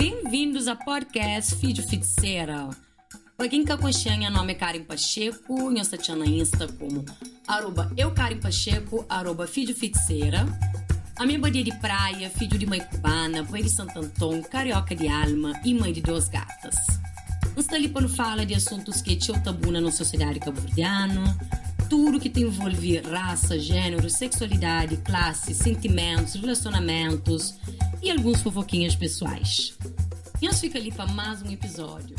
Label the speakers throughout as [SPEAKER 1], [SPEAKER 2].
[SPEAKER 1] Bem-vindos ao podcast Filho Feiticeira. Para quem não conhece, meu nome é Karen Pacheco, eu estou na Insta como @euKarenPacheco, @Filho Feiticeira. A minha badia de praia, filho de mãe cubana, pai de Santo Antão, carioca de alma e mãe de 2 gatas. Nós ali para falar de assuntos que tinham tabu na nossa sociedade cabo-verdiana, tudo que tem envolve raça, gênero, sexualidade, classe, sentimentos, relacionamentos e alguns fofoquinhas pessoais. E nós ficamos ali para mais um episódio.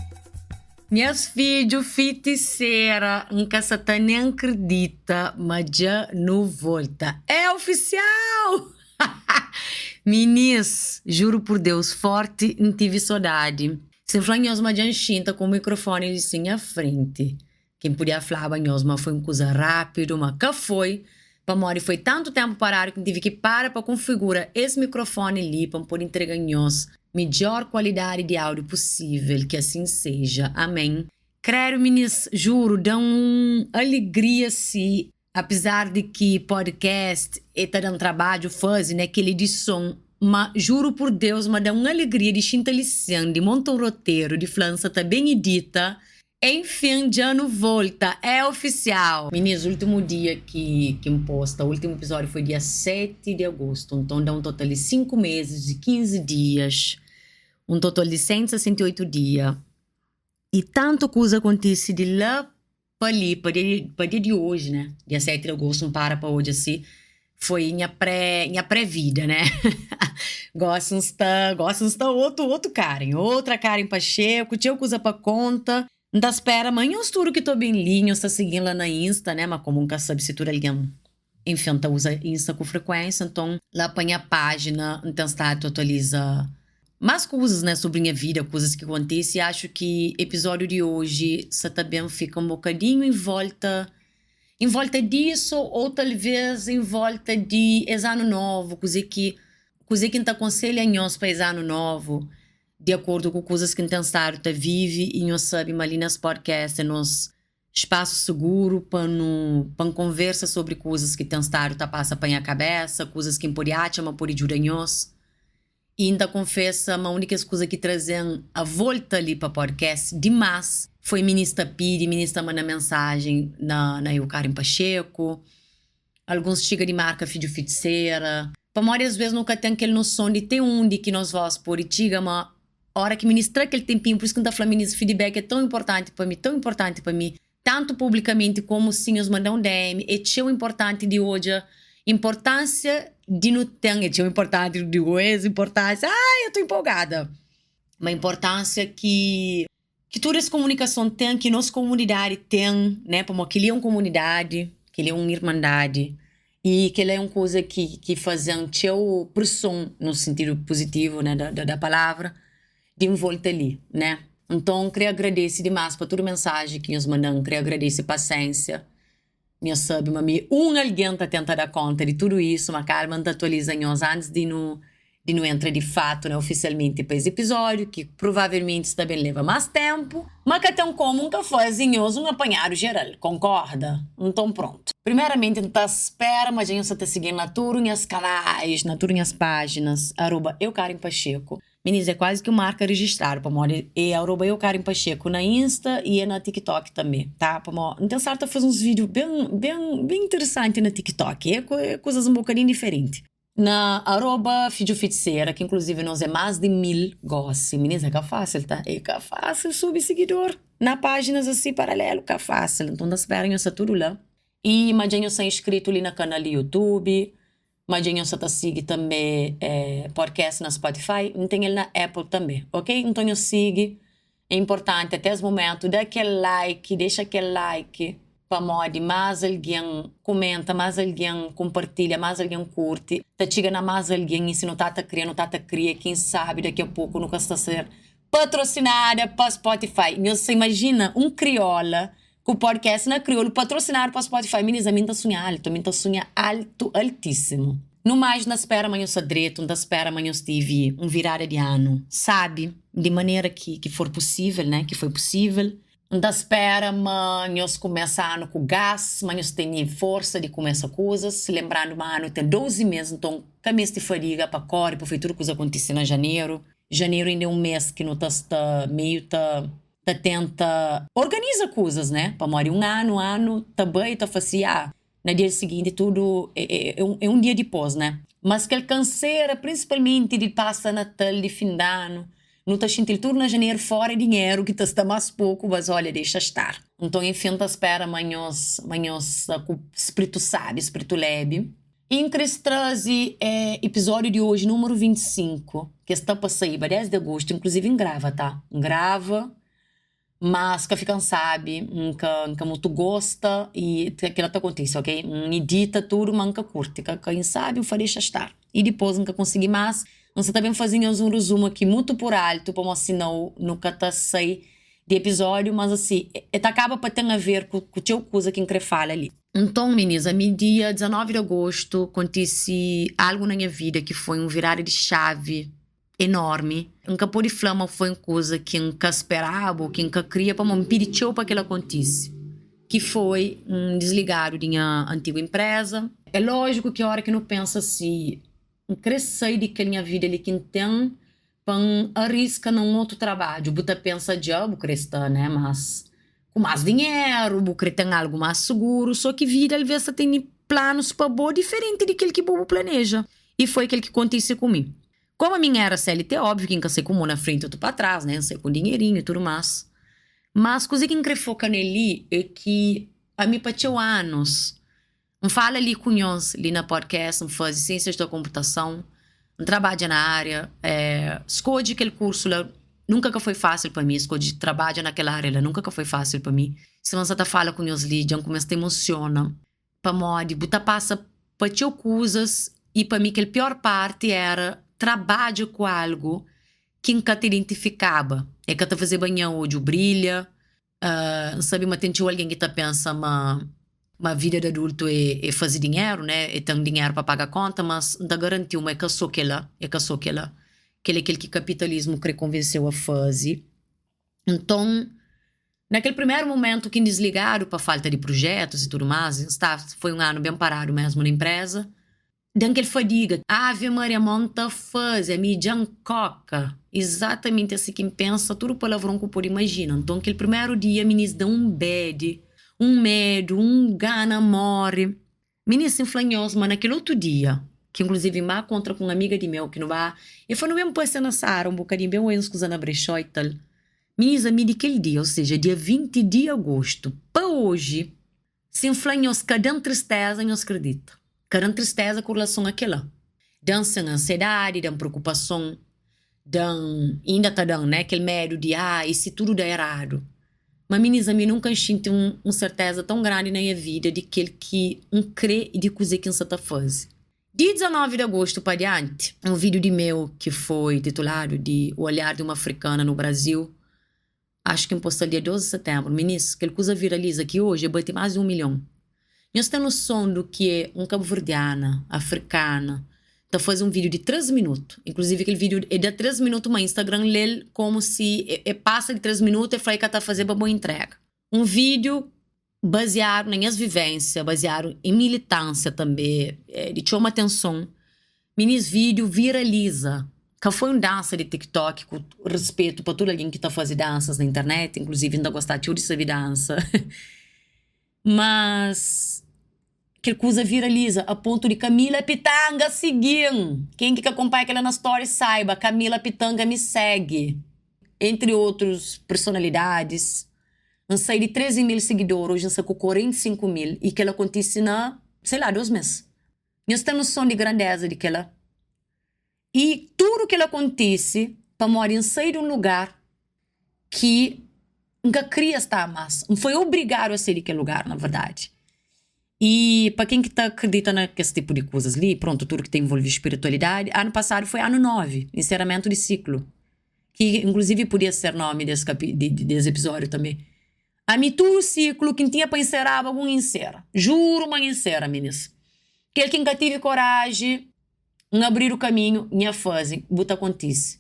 [SPEAKER 2] Meus filhos, feiticeira, nunca se nem acredita, mas já não volta. É oficial! Meninas, juro por Deus, forte, não tive saudade. Se flanhos, mas já enxinta com o microfone assim à frente. Quem podia falar, mas foi uma coisa rápida, mas que foi. Para morrer, foi tanto tempo parado que tive que parar para configurar esse microfone ali para poder entregar-nos melhor qualidade de áudio possível, que assim seja. Amém. Creio, meninas, juro, dá uma alegria se, apesar de que podcast está dando trabalho, faz, né, aquele edição, mas juro por Deus, mas dá uma alegria de chintaliciando, de montar um roteiro, de flança tá bem edita. Enfim, já não volta, é oficial. Meninas, o último dia que posta, o último episódio foi dia 7 de agosto, então dá um total de 5 meses e 15 dias. Um total de 168 dias. E tanto coisa acontece de lá para ali, para dia de hoje, né? Dia 7 de agosto, não para hoje assim. Foi minha pré-vida, né? Gostam de outro Karen. Outra Karen Pacheco, tinha coisa para conta. Não espera amanhã os tudo que tô bem linho, está seguindo lá na Insta, né? Mas como nunca sabe se tu alguém, enfim, tá usa Insta com frequência, então lá apanha a página, então está atualiza mais coisas, né, sobre minha vida, coisas que acontecem. E acho que episódio de hoje só também fica um bocadinho em volta disso, ou talvez em volta de ano novo, coisa que não aconselha nós para ano novo, de acordo com coisas que não estado tá vive, e nós sabemos ali nas podcasts, nos espaço seguro para conversa sobre coisas que tem estado tá passa para a cabeça, coisas que pode achar, pode ajudar nós. E ainda confessa, a única coisa que trazem a volta ali para podcast demais foi ministra Piri, ministra manda mensagem na Karen Pacheco, alguns chega de marca Filho Feiticeira. Para várias vezes nunca tem aquela noção de ter onde que nós vamos por e chega, mas a hora que ministra aquele tempinho, por isso que não está falando ministra feedback é tão importante para mim, tanto publicamente como sim os mandam DM, é tão importante de hoje, importância de não ter, é tão importante de hoje, importância, eu tô empolgada, uma importância que toda essa comunicação tem, que nossa comunidade tem, né, como que ele é uma comunidade, que ele é uma irmandade, e que ele é uma coisa que faz um teu pressão no sentido positivo, né, da palavra, de volta ali, né? Então, queria agradecer demais por toda a mensagem que nos mandam, queria agradecer a paciência. Minha sabe, mami, alguém está tentando dar conta de tudo isso, mas calma, te atualiza nós antes de não entrar de fato, né, oficialmente para esse episódio, que provavelmente também leva mais tempo, mas que tem como nunca fazem nós um apanhado geral, concorda? Então pronto. Primeiramente, não espera, mas a gente está seguindo na todas as canais, na todas as páginas, @euKarenPacheco. Meninas, é quase que uma marca registrada, para morrer. É @euKarenPacheco na Insta e na TikTok também, tá? Então, certo, fazer uns vídeos bem interessantes na TikTok. É coisas um bocadinho diferentes. Na @Filho Feiticeira, que inclusive nós é mais de 1000 gostos. Meninas, é que é fácil, tá? É que é fácil subir seguidor. Na páginas assim, paralelo, que é fácil. Então, esperem essa tudo lá. E imagina você inscrito ali no canal do YouTube. Imagina você tá seguindo também podcast na Spotify. Não tem ele na Apple também, ok? Então, eu sigo. É importante, até esse momento, dá aquele like, deixa aquele like. Para modo mais alguém comenta, mais alguém compartilha, mais alguém curte. Tá chegando a mais alguém e se não tá cria, quem sabe daqui a pouco nunca está a ser patrocinada para Spotify. Você imagina um crioula com o podcast na crioulo patrocinado para Spotify. Meninas, a minha tá sonha alto, altíssimo. No mais, na espera amanhã eu direito, não espera amanhã eu tive virada de ano, sabe? De maneira que for possível, né? Que foi possível. Da espera, mas começa ano com gás, mas tem força de começar coisas. Lembrando, ano tem 12 meses, então caminho de fadiga para correr, para fazer tudo que aconteceu em janeiro. Janeiro ainda é um mês que não tá meio tá tenta organiza coisas, né? Para morar um ano, tá bem, tá facia. No dia seguinte tudo é um dia depois, né? Mas que ele canseira, principalmente de passar Natal, de fim de ano, não tá sentindo tudo na janeiro fora dinheiro, que está mais pouco, mas olha, deixa estar. Então, enfim, tá espera manhãs, com o espírito sabe, espírito leve. E em traze episódio de hoje, número 25, que está para sair, 10 de agosto, inclusive em grava, tá? Em grava, mas que fica sabe, que muito gosta e que ela tá acontece, ok? Edita tudo, mas que curte, que quem sabe, eu deixa estar. E depois, nunca consegui mais, nós também fazemos um resumo aqui, muito por alto, para mostrar nunca tá sair de episódio, mas assim, acaba para ter a ver com o teu coisa que eu fala ali. Então, meninas, a mim dia 19 de agosto acontece algo na minha vida que foi um virada de chave enorme. Um capô de flama foi uma coisa que nunca esperava, que nunca queria, para me pedir para que ela acontecesse. Que foi um desligar da minha antiga empresa. É lógico que a hora que não pensa assim, crescer de que a minha vida ali que tem, para arriscar num outro trabalho. Você pensa, diabo, cristã, né? Mas com mais dinheiro, você tem algo mais seguro, só que vida, às vezes, tem planos para boa diferente daquele que o povo planeja. E foi aquele que aconteceu comigo. Como a minha era CLT, óbvio que nunca sei como na frente, outro para trás, né? Sei com dinheirinho e tudo mais. Mas coisa que eu foca nele é que a mim passou anos. Não fala ali com nós, ali na podcast, não faz ciências da computação, não trabalha na área, escolhe aquele curso lá, nunca que foi fácil para mim, escolhe trabalha naquela área lá, nunca que foi fácil para mim. Se você fala com nós ali, já começa a emociona, para modo, buta passa para te coisas e para mim que a pior parte era trabalho com algo que nunca te identificava. É que te fazer banhão hoje, brilha, sabe, mas tem alguém que tá pensa, uma vida de adulto é fazer dinheiro, né? É ter dinheiro para pagar conta, mas não garantiu, mas é só que ela, que é aquele que o capitalismo quer convenceu a fazer. Então, naquele primeiro momento que desligaram para falta de projetos e tudo mais, foi um ano bem parado mesmo na empresa. Daquele fadiga, Ave Maria monta faz, é mídia coca. Exatamente assim que pensa, tudo palavrão que eu pude imaginar. Então, aquele primeiro dia, ministro dá um bad, um medo, um gana morre. Ministro inflanhoso, mas naquele outro dia, que inclusive me contra com uma amiga de meu, que não vai, e foi no mesmo posto na Sara, um bocadinho bem uns coisa na brechó e tal. Ministro, me daquele dia, ou seja, dia 20 de agosto, para hoje, se inflanhoso, cada tristeza, não acredita. Cada tristeza com relação àquela. Dança ansiedade, dan preocupação, ainda tá dando, né? Aquele medo de, e se tudo der errado. Mas, meninas, eu nunca senti uma certeza tão grande na minha vida de que crê e de coisa que você está fazendo. De 19 de agosto para diante, um vídeo de meu que foi titulado de O Olhar de uma Africana no Brasil. Acho que postou dia 12 de setembro. Meninas, aquela coisa viraliza aqui hoje, bate mais de 1 milhão. Nós temos noção do que é um cabo-verdiana, africana, tá fazendo um vídeo de 3 minutos. Inclusive, aquele vídeo é de 3 minutos, mas Instagram lê como se passa de 3 minutos e fala que tá fazendo uma boa entrega. Um vídeo baseado nas minhas vivências, baseado em militância também, de chama atenção. Minis vídeo viraliza. Que foi uma dança de TikTok, com respeito para todo alguém que tá fazendo danças na internet, inclusive ainda gostar de saber dança. Mas que coisa viraliza a ponto de Camila Pitanga seguir. Quem que acompanha aquela na story saiba, Camila Pitanga me segue. Entre outras personalidades. Não sei de 13 mil seguidores, hoje não sei com 45 mil. E que ela acontece na, sei lá, 2 meses. Nós temos noção de grandeza de que ela. E tudo que ela acontece para morar em sair de um lugar que nunca queria estar mais. Não foi obrigado a sair daquele lugar, na verdade. E para quem que acredita nesse tipo de coisas ali, pronto, tudo que tem envolvido espiritualidade, ano passado foi ano 9, encerramento de ciclo. Que inclusive podia ser nome desse episódio também. A mim tudo ciclo, quem tinha para encerrar, algum encerra. Juro, mas encerra, meninas. Aquele que nunca tive coragem, não abrir o caminho, não fazem, buta acontece.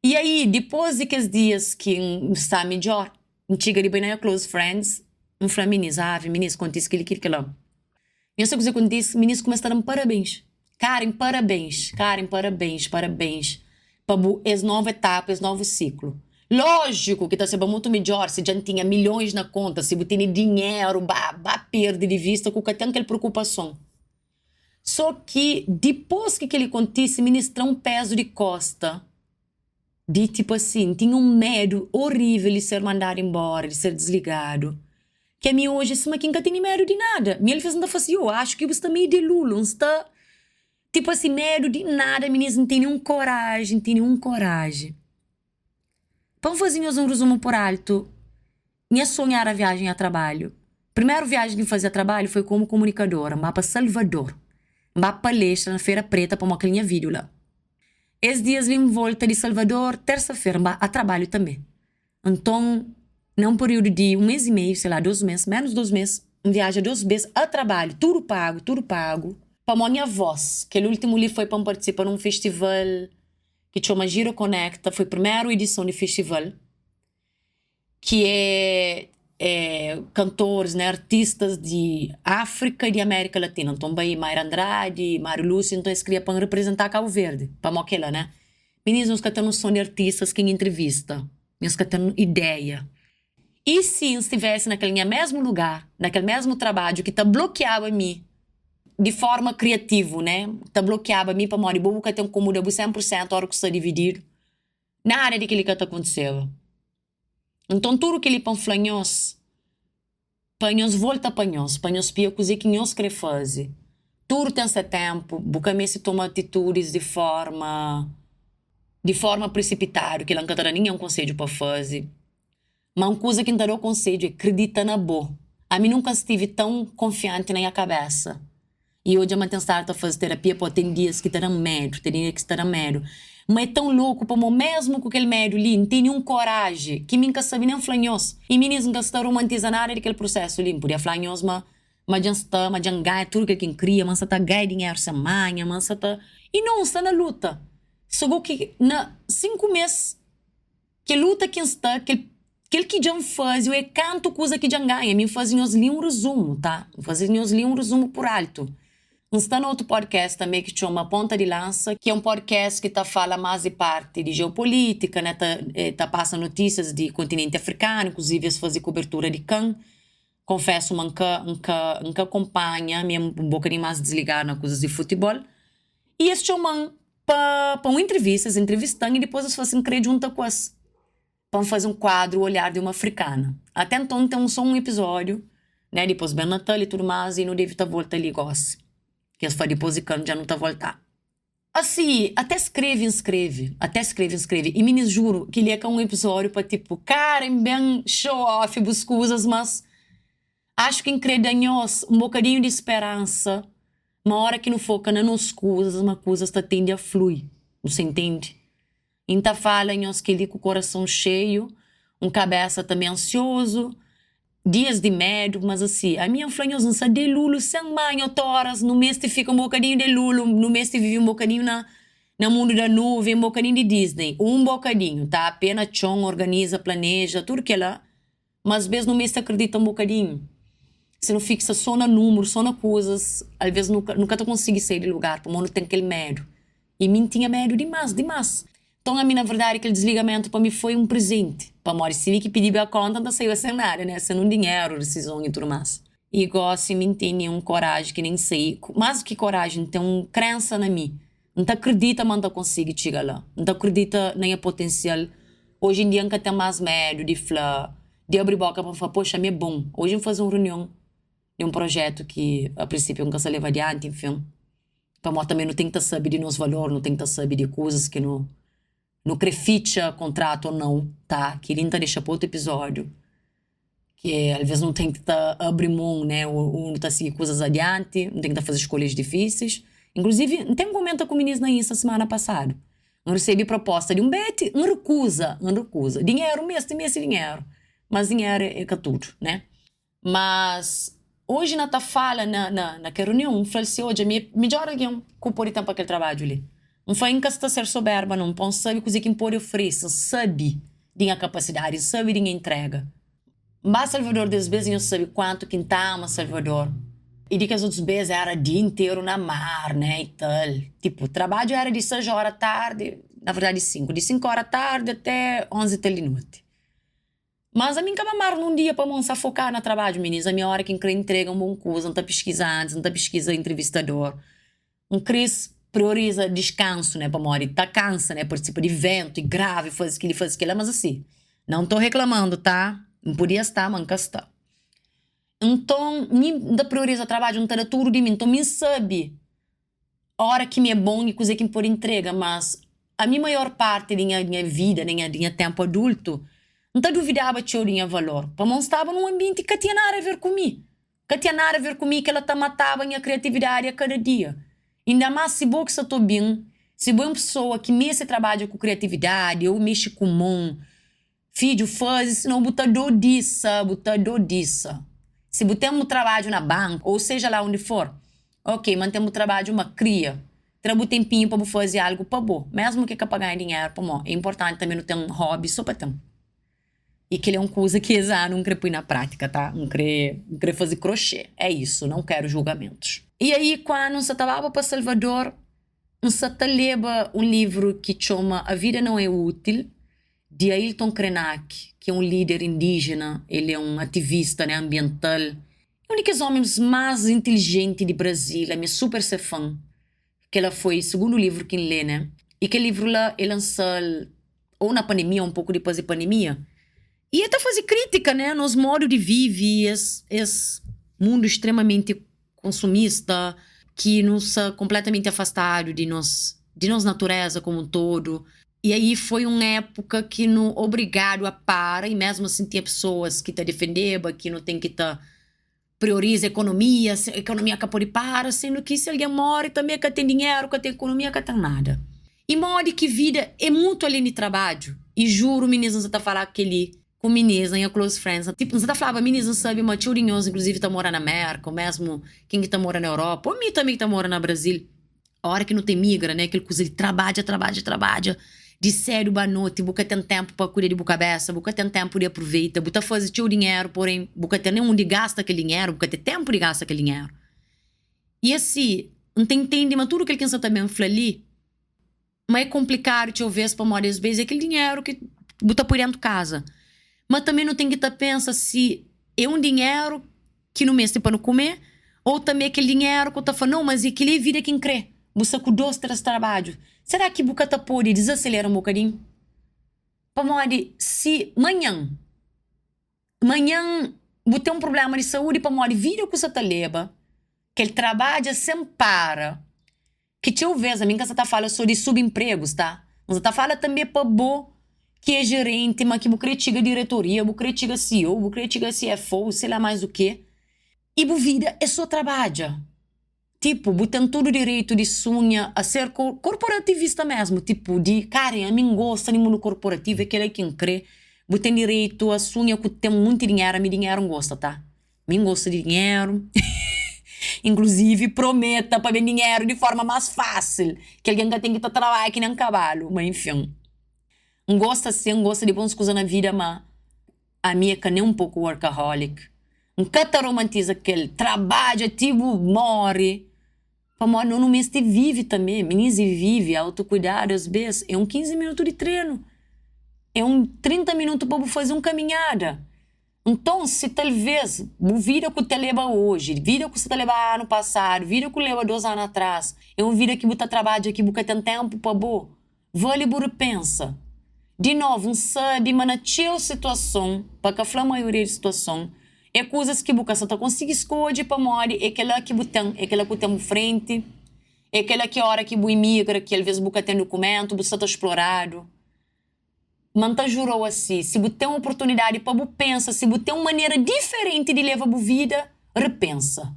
[SPEAKER 2] E aí, depois de aqueles dias que está melhor, antiga de bem na close friends, um fala, meninas, acontece aquilo lá. E essa coisa acontece, meninas começaram a dar parabéns. Karen, parabéns. para essa nova etapa, esse novo ciclo. Lógico que está sendo muito melhor se já tinha milhões na conta, se você tem dinheiro, perde de vista com que tem aquela preocupação. Só que depois que ele acontece, ministra um peso de costa, de tipo assim, tinha um medo horrível de ser mandado embora, de ser desligado. Que a mim hoje, assim, mas quem nunca tem medo de nada. Ele fez não assim, eu acho que você está meio de lulo, você está, tipo assim, medo de nada, meninas, não tem nenhum coragem, não tem nenhum coragem. Vamos fazer um resumo por alto. Minha sonhar a viagem a trabalho. Primeira viagem que fazia a trabalho foi como comunicadora, mas para Salvador. Mas palestra na Feira Preta para uma cliente vídeo lá. Esses dias em volta de Salvador, terça-feira, a trabalho também. Então, num período de 1 mês e meio, sei lá, 2 meses, menos 2 meses, viagem 2 meses a trabalho, tudo pago. Para a minha voz, que o último ali foi para participar de um festival que chama Giro Conecta, foi a primeira edição do festival, que é cantores, né, artistas de África e de América Latina. Então, bem, Mayra Andrade, Mário Lúcio, então eles queriam para representar Cabo Verde, para aquela, né? Meninos que têm noção de artistas que entrevista, meninos que têm ideia. E se estivesse naquele mesmo lugar, naquele mesmo trabalho que está bloqueado a mim, de forma criativa, né? Está bloqueado a mim para morar boa, que tem como 100% a hora que está dividido. Nada daquilo que está acontecendo. Então, tudo que ele panflanhos, panhos volta panhos pia coisa que nós queremos fazer. Tudo tem seu tempo, porque se toma atitudes de forma precipitada, que não tem nenhum conselho para fazer. Mas uma coisa que não dá conselho é acreditar na boa. A mim nunca estive tão confiante na minha cabeça. E hoje eu mantenho a fazer terapia, porque tem dias que terão medo, tem dias que terão medo. Mas é tão louco, para mesmo com aquele medo ali, não tem nenhum coragem, que nunca sabe nem flanhos. E meninos nunca estão romantizando nada daquele processo ali. Podia flanhos, mas já ganha tudo que quem cria, mas está ganha dinheiro sem manha, mas está... E não, está na luta. Só que na 5 meses, que luta que está, aquele que já faz, é canto coisa que já ganha. Me fazem ali um resumo, tá? Fazem ali um resumo por alto. Está no outro podcast também que chama Ponta de Lança, que é um podcast que fala mais de parte de geopolítica, né? Tá passa notícias de continente africano, inclusive eles fazem cobertura de CAN. Confesso, nunca acompanha, me um bocadinho mais desligado nas coisas de futebol. E eles chamam para uma entrevista, eles entrevistam e depois eles fazem crer junto com eles. Para fazer um quadro, o olhar de uma africana. Até então tem só um episódio, né? Depois bem Natal e tudo mais, e não deve estar volta ali, gosta. Que eles fazem depois de cano, já não está a voltar. Assim, até escreve. E me juro que ele é um episódio para tipo, cara, bem show off, buscusas, mas acho que incredanhos um bocadinho de esperança. Uma hora que não foca nas coisas, uma coisa está tende a fluir. Você entende? Então fala em que ele com o coração cheio, cabeça também ansioso, dias de medo, mas assim, a minha flanhosa não de lulo, sem mãe, horas, no mês te fica um bocadinho de lulo, no mês te vive um bocadinho no mundo da nuvem, um bocadinho de Disney, um bocadinho, tá? Apenas chão, organiza, planeja, tudo que é lá, mas às vezes no mês te acredita um bocadinho. Você não fixa só no número, só na coisas, às vezes nunca tu consegue sair de lugar, porque o mundo tem aquele medo. E mim tinha medo demais. Então, a mim, na verdade, aquele desligamento para mim foi um presente. Para mim, se vi que pedir a conta, não saiu sem nada, né? Sem um dinheiro, decisão e tudo mais. E gosto de mim ter nenhum coragem, que nem sei. Mais do que coragem, tem uma crença na mim. Não acredita, mas não consigo chegar lá. Não acredita nem a potencial. Hoje em dia, nunca tem mais medo de falar, de abrir boca para falar, poxa, me é bom. Hoje eu vou fazer uma reunião de um projeto que, a princípio, nunca se leva adiante, enfim. Para mim, também não tem que saber de nos valores, não tem que saber de coisas que não creficha contrato ou não, tá? Que ele não deixa para outro episódio. Que às vezes não tem que abrir mão, né? Ou não tá seguir coisas adiante, não tem que fazer escolhas difíceis. Inclusive, tem um comenta com o ministro na Insta semana passada. Eu recebi proposta de um bete, não recusa. Dinheiro, mês dinheiro. Mas dinheiro é tudo, né? Mas hoje na fala, naquela reunião, falei assim, hoje, melhor alguém que pôr tempo para aquele trabalho ali. Não foi encasta ser soberba, não. Não sabe coisa que impor e oferece. Sabe de a capacidade, sabe de entrega. Mas Salvador, das vezes, não sabe quanto que ama Salvador. E de que as outras vezes era dia inteiro na mar, né, e tal. Tipo, o trabalho era de 6 horas da tarde, na verdade 5, de 5 horas da tarde até 11 da noite. Mas a mim acaba mar num dia para montar focar no trabalho, meninas. A minha hora que entrega um bom coisa, não tá pesquisando, não tá pesquisa entrevistador. Cris prioriza descanso, né, para morrer. Tá cansa, né, participa de evento, e grave, faz aquilo, mas assim, não tô reclamando, tá? Não podia estar, mas nunca está. Então, não prioriza trabalho, não tá tudo de mim. Então, me sabe a hora que me é bom e coisa que me pode entrega, mas a minha maior parte da minha vida, da minha tempo adulto, não tá duvidava que eu tinha valor. Para mim, estava num ambiente que tinha nada a ver comigo. Que tinha nada a ver comigo, que ela tá matava a minha criatividade a cada dia. Ainda mais se você está bem, se você é uma pessoa que mexe trabalha com criatividade, ou mexe com mão, filho, faz, senão você dor disso. Se você tem um trabalho na banca, ou seja lá onde for, ok, mantemos o trabalho, uma cria, trabalho tempinho para fazer algo para bom, mesmo que pagar dinheiro para mim. É importante também não ter um hobby só para ter. E que ele é uma coisa que eu não quero pôr na prática, tá? Não quero fazer crochê. É isso, não quero julgamentos. E aí, quando você estava para Salvador, você leva um livro que chama A Vida Não É Útil, de Ailton Krenak, que é um líder indígena, ele é um ativista, né, ambiental. É um dos homens mais inteligentes do Brasil, é minha super fã. Que ela foi o segundo livro que lê, né? E que livro lá, ele lançou ou na pandemia, um pouco depois da pandemia. E até fazer crítica, né, nos modos de viver, esse mundo extremamente consumista, que nos completamente afastado de nós natureza como um todo. E aí foi uma época que não obrigado a parar, e mesmo assim tinha pessoas que te defenderam, que não tem que prioriza a economia acabou de parar, sendo que se alguém morre também que tem dinheiro, que tem economia, que tem nada. E modo que vida é muito além de trabalho. E juro, meninas, você tá falando aquele com meninas e close friends. Tipo, você tá falando, meninas, sabe, uma tchurinhosa, inclusive, tá morando na América, ou mesmo quem que tá morando na Europa, ou mim também que tá morando no Brasil. A hora que não tem migra, né, aquele coisa, ele trabalha, de sério, boa noite, buca tem tempo para cuidar de boca cabeça, buca tem tempo de aproveitar, buca fazer teu dinheiro, porém, buca tem nenhum de gasta aquele dinheiro, buca tem tempo de gastar aquele dinheiro. E assim, não tem entende, mas tudo que ele quer também fala ali, mas é complicado, te ouvir para morar às vezes, é aquele dinheiro que buta por dentro de casa. Mas também não tem que pensar se é um dinheiro que no mês tem para não comer, ou também aquele dinheiro que eu tô falando, não, mas aquele é vida quem crê. Você com 2, 3 trabalhos. Será que você pode desacelerar um bocadinho? Para morrer, se amanhã você tem um problema de saúde, para morrer, vira que você tá leva, que ele trabalha sem para, que te vez, a mim que você tá falando sobre subempregos, tá? Você tá falando também para bo que é gerente, mas que você critica a diretoria, você critica CEO, você critica CFO, sei lá mais o que. E a vida é só trabalho. Tipo, você tem todo o direito de sonhar a ser corporativista mesmo. Tipo, de, cara, a mim gosta de mundo corporativo, é aquele quem crê. Você tem direito a sonhar que tem muito dinheiro, a mim dinheiro não gosta, tá? Mim gosta de dinheiro. Inclusive, prometa para ver dinheiro de forma mais fácil. Que alguém tem que trabalhar que nem um cavalo. Mas, enfim. Não gosta assim, não gosta de bons coisas na vida, mas a minha é nem um pouco workaholic. Não cata romantiza aquele trabalho, tipo, morre. Para não mês te vive também. Meninas vive, autocuidado, às vezes. É 15 minutos de treino. É 30 minutos para fazer uma caminhada. Então, se talvez, vida que você leva hoje, vida que você leva ano passado, vida que leva 2 anos atrás, é uma vida que você trabalha, que você tem tempo para bom, vale por pensa. De novo, não sabe, mas na tua situação, para que a maioria de situação, é coisas que você não consegue escolher para morrer, é aquela que você tem, é aquela que tem frente, é aquela que a hora que você imigra, que às vezes você tem documento, você está explorado. Mas não jurou assim, se você tem uma oportunidade para você pensar, se você tem uma maneira diferente de levar a vida, repensa.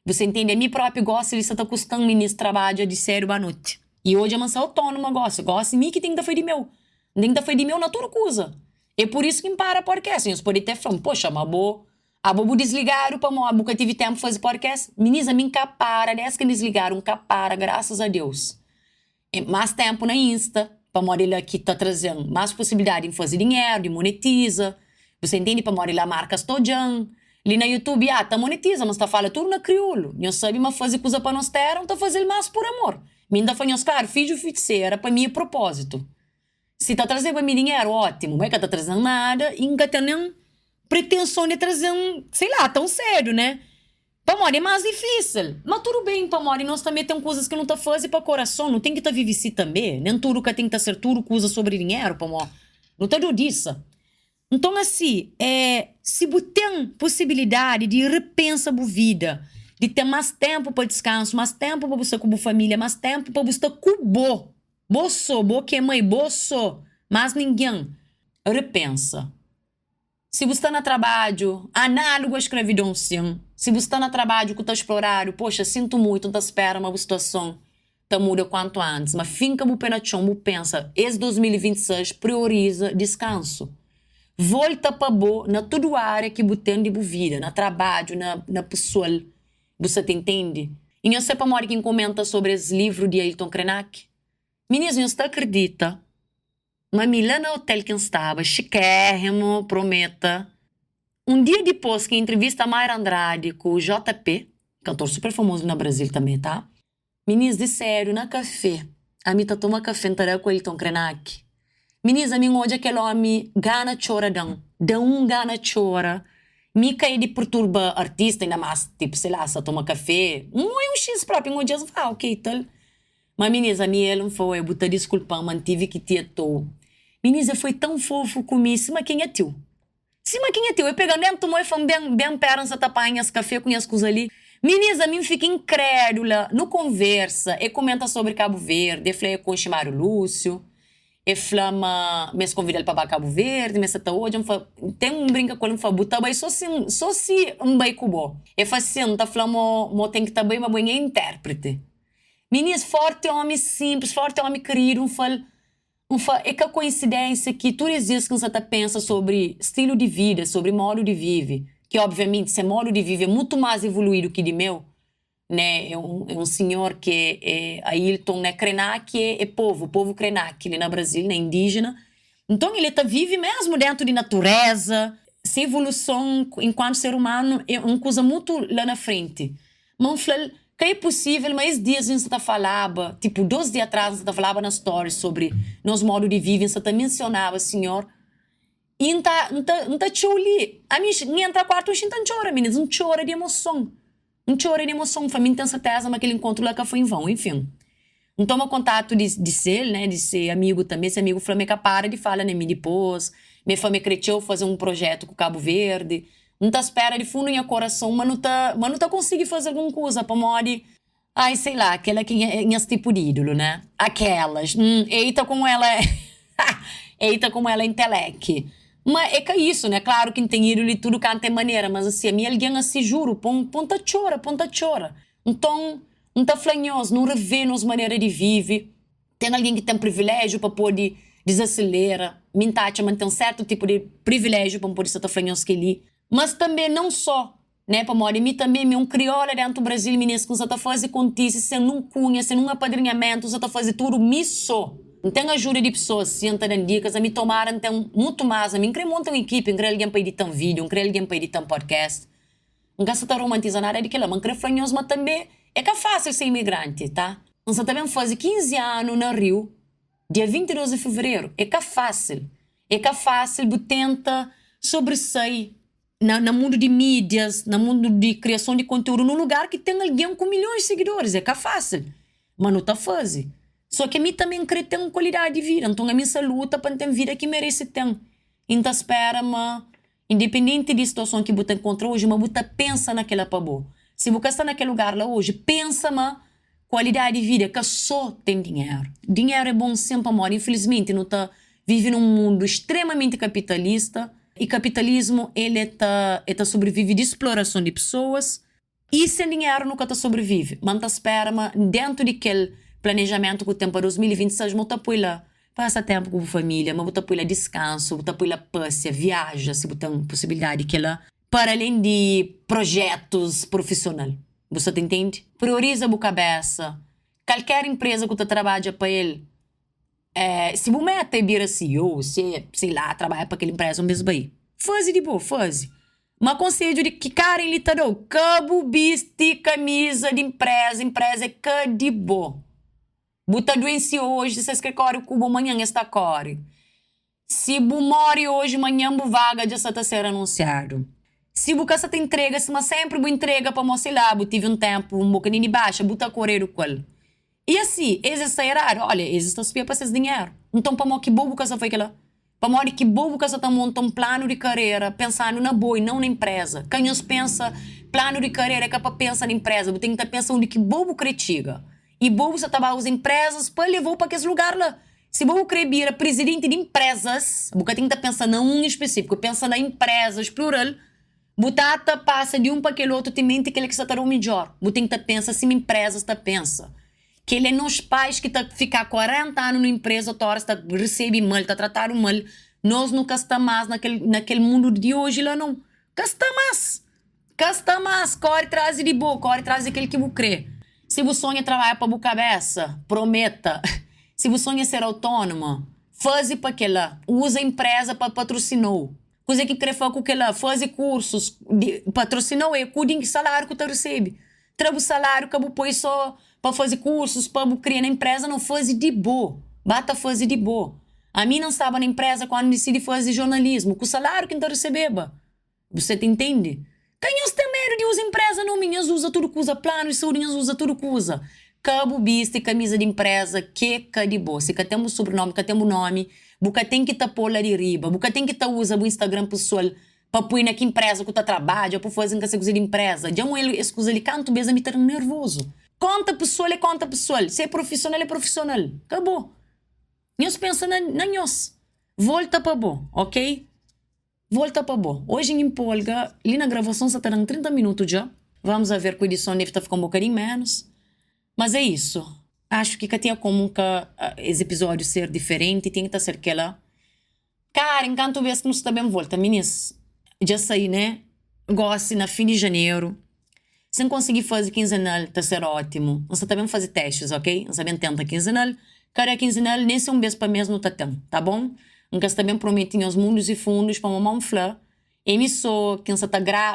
[SPEAKER 2] Você entende? A mim próprio gosto de estar custando nesse trabalho de sério à noite. E hoje eu sou autônoma, gosto de mim que tem que estar feito de meu. Tem que estar feito de meu na toda coisa. É por isso que me para podcast. Você pode ter falado, poxa, mas vou desligar para mim, nunca tive tempo para fazer podcast. Meninas, me capara, desde que desligaram, capara, graças a Deus. É mais tempo na Insta, para mim ele aqui tá trazendo mais possibilidade de fazer dinheiro, de monetiza. Você entende? Para mim lá marcas todjan. Ali na YouTube, tá monetiza, mas tá falando tudo na crioulo. Não sabe, mas fazer coisa para nós ter, tá fazendo mais por amor. Me ainda foi, claro, fiz o feiticeira para mim é propósito. Se tá trazendo para mim dinheiro, ótimo. Mas que tá trazendo nada e nunca tem nem pretensão de trazer sei lá, tão sério, né? Para mim é mais difícil. Mas tudo bem, para mim, nós também temos coisas que não tá fazendo para coração. Não tem que tá viver assim também. Nem tudo que tem que tá ser tudo coisa sobre dinheiro, para mim. Não tá do disso. Então, assim, se você tem possibilidade de repensar a vida, de ter mais tempo para descanso, mais tempo para você com a família, mais tempo para você com Boço, que é mãe, boço, mas ninguém. Repensa. Se você está no trabalho, análogo à escravidão, sim. Se você está no trabalho que está explorado, poxa, sinto muito, não espera uma situação, tá muda quanto antes. Mas finca o pé na chão, pensa, esse 2026 prioriza descanso. Volta para boa na toda área que você tem de vida, no trabalho, na pessoa. Você te entende? E eu sei para mim quem comenta sobre esse livro de Ailton Krenak. Meninas, você acredita? Mas lá no hotel que estava, chiquérrimo, prometa. Um dia depois que entrevista a Mayra Andrade com o JP, cantor super famoso no Brasil também, tá? Meninas, de sério, na café. A mim tá tomando café com o Ailton Krenak. Meninas, a mim hoje aquele homem gana chora dão gana chora. Me cai de perturba artista, ainda mais, tipo, sei lá, só toma café. Não é um X próprio, um dia ok, tal. Mas, meninas, a minha ela não foi, eu vou desculpar, mantive que te atou. Meninas, foi tão fofo comigo, se mas quem é teu? Se mas quem é teu? Eu pegando dentro, tomou e falando bem perto, essa tapanha, esse café com as coisas ali. Meninas, a mim fica incrédula, no conversa, e comenta sobre Cabo Verde, eu falei com o Chimário Lúcio, e flama, me convida para Cabo Verde, me senta hoje, tem brinca com ele, buta bem só se bem cubo. E faz assim, tá falando, tem que estar bem, mas bem é intérprete. Meninas, forte homem simples, forte homem querido, é que a coincidência que todos os dias que você pensa sobre estilo de vida, sobre modo de viver, que obviamente esse modo de viver é muito mais evoluído que de meu, né? É um senhor que é Ailton, né? Krenak é povo Krenak, ele é no Brasil, né? Indígena. Então ele vive mesmo dentro de natureza, essa evolução enquanto ser humano é uma coisa muito lá na frente. Mas que é possível, mas esses dias a gente falava, tipo 2 dias atrás a gente falava na story sobre nosso modo de viver, a gente mencionava, senhor, e não tá chuli. A minha entra quarto, a gente não chora, meninas, não chora de emoção. Não chora de emoção, para mim tem certeza, mas aquele encontro lá que foi em vão, enfim. Não toma contato de ser, né, de ser amigo também, esse amigo flamengo para de falar, né, me depois, minha família cresceu fazer um projeto com Cabo Verde, não tá espera de fundo em coração, mas não tá conseguindo fazer alguma coisa para morrer. Ai, sei lá, aquela que é esse tipo de ídolo, né? Aquelas. Eita como ela é. Eita como ela é inteleque. Mas é que é isso, né? Claro que tem ídolo e tudo canta de maneira, mas assim, a minha alguém assim, juro, ponta chora. Então, não tá flanhoso, não revê nos maneira de viver. Tem alguém que tem privilégio para poder desacelerar. Mintate, mas tem um certo tipo de privilégio para poder estar flanhoso que ele. Mas também não só, né, para morrer, mim também, um crioula dentro do Brasil, meninas, que você está fazendo contícia, sem um cunha, sem um apadrinhamento, você está fazendo tudo misso. Não tem ajuda de pessoas, senta dando dicas, a mim tomaram, tem muito mais, a mim querer montar uma equipe, querer alguém para editar um vídeo, querer alguém para editar um podcast. Não gosta de romantizar nada daquilo, mas querer franhoso, mas também é que é fácil ser imigrante, tá? Você também faz 15 anos no Rio, dia 22 de fevereiro, é que é fácil, você tenta sobressair no mundo de mídias, no mundo de criação de conteúdo, num lugar que tem alguém com milhões de seguidores. É que é fácil. Mas não está fácil. Só que a mim também quer ter uma qualidade de vida. Então a minha luta para ter vida que merece ter. Então espera, mas independente da situação que você encontra hoje, mas você pensa naquela para boa. Se você está naquele lugar lá hoje, pensa, mas qualidade de vida que só tem dinheiro. Dinheiro é bom sempre, amor. Infelizmente, não está vivendo num mundo extremamente capitalista. E capitalismo, ele tá sobrevive de exploração de pessoas e sem dinheiro nunca sobrevive. Mas espera, mas dentro daquele planejamento que tem para 2026, você põe lá, passa tempo com a família, mas você põe lá descanso, você põe lá passeia, viaja, se você tem possibilidade que lá, para além de projetos profissionais. Você entende? Prioriza a cabeça. Qualquer empresa que você trabalha para ele, se você mete vir assim, ou se, sei lá, trabalha para aquela empresa mesmo aí, faz de boa, faz. Mas conselho de que cara ele tá dando cabo, viste, camisa de empresa é que de boa. Buta doença hoje, se que corre o cubo amanhã está corre. Se bu morre hoje, amanhã bu vaga já está ser anunciado. Se bu casa te entrega, se mas sempre bu entrega para mostrar lá, bu tive um tempo, um bocadinho de baixa, bu tá correr o qual. E assim, existe raro, olha, existe a para esses dinheiro. Então, para que bobo casa foi aquela? Para que bobo casa tá monta um plano de carreira, pensando na boa e não na empresa. Canhos pensa, plano de carreira é que para pensar na empresa, bu tem que estar pensando que bobo cretiga. E bobo você trabalha as empresas para levar para aquele lugar lá. Se bobo crebira presidente de empresas, boca tem que estar pensando em um específico, pensa na empresas plural. Butata passa de um para aquele outro, tem mente que ele que está o melhor. Bu tem que estar pensa se empresas está pensa. Que ele é nos pais que tá ficar 40 anos na empresa, outra hora está recebe mal, está tratado mal. Nós nunca estamos mais naquele mundo de hoje lá não. Casta mais, corre atrás de boa, corre atrás daquele que você crê. Se você sonha trabalhar para a cabeça, prometa. Se você sonha ser autônoma, faz para aquela, usa a empresa para patrocinar. Coisa que quer fazer com aquela, faz cursos, patrocinar é cuidem que salário que você recebe. Trabalha o salário que você põe só para fazer cursos, para criar na empresa, não faz de boa. Bata fazer de boa. A mim não estava na empresa quando decidi fazer jornalismo, com o salário que não recebeba. Você te entende? Canhos tem medo de usar empresa, não, minhas usa tudo que usa plano, e saurinhas usa tudo que usa. Cabo, bista e camisa de empresa, que de boa. Se que temos sobrenome, que temos nome, buca tem que pôr lá de riba, buca tem que usa o Instagram pessoal para pôr na que empresa que tu trabalha, para fazer essa coisa de empresa. Já ele escusa ele canto, beza me tá nervoso. Conta pessoal é conta pessoal. Se é profissional. Acabou. Nós pensa na nós. Volta para bom, ok? Volta para bom. Hoje em Polga, ali na gravação só terão 30 minutos já. Vamos ver que a edição deve ficar um bocadinho menos. Mas é isso. Acho que tinha como esse episódio ser diferente, tem que ser aquela. Cara, enquanto vês que nós também volta, meninas. Já saí, né? Gosto na fim de janeiro. Se não conseguir fazer quinzenal, tá ser ótimo. Nós também fazer testes, ok? Nós também tenta quinzenal. Cada quinzenal, nesse mês para mês não tá bom? Nós também prometem os mundos e fundos para mamar um flã. Emissor, quem você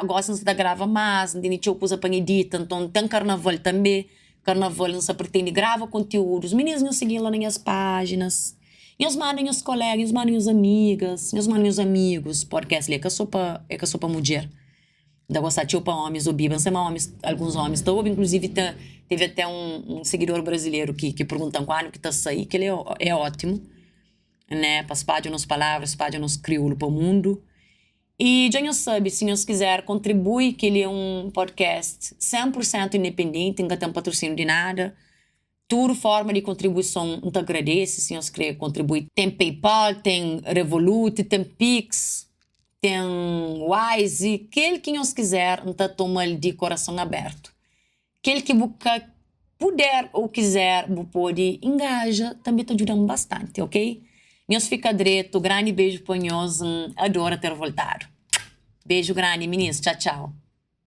[SPEAKER 2] gosta de grava mais, não tem coisa para editar, então tem carnaval também. Carnaval não se pretende gravar conteúdos. Meninas não seguem lá nas páginas. E os mandem os colegas, os mandem as amigas, os mandem os amigos. Podcast é que só para mulher. Da gostar de para homens ou bibam, alguns homens estão, inclusive teve até um seguidor brasileiro que perguntam quando que tá sair, que ele é ótimo, né? Para espalhar nos palavras, espalhar nos crioulo para o mundo. E já não sabe, se nós quiser contribuir, que ele é um podcast 100% independente, não tem patrocínio de nada. Tudo forma de contribuição, não te agradece, se nós quer contribuir. Tem PayPal, tem Revolut, tem Pix, tem Wise, aquele que nós quiser, não te toma de coração aberto. Aquele que puder ou quiser, pode engaja, também te ajudando bastante, ok? Nós fica direto, grande beijo para nós, adoro ter voltado. Beijo grande, meninas, tchau.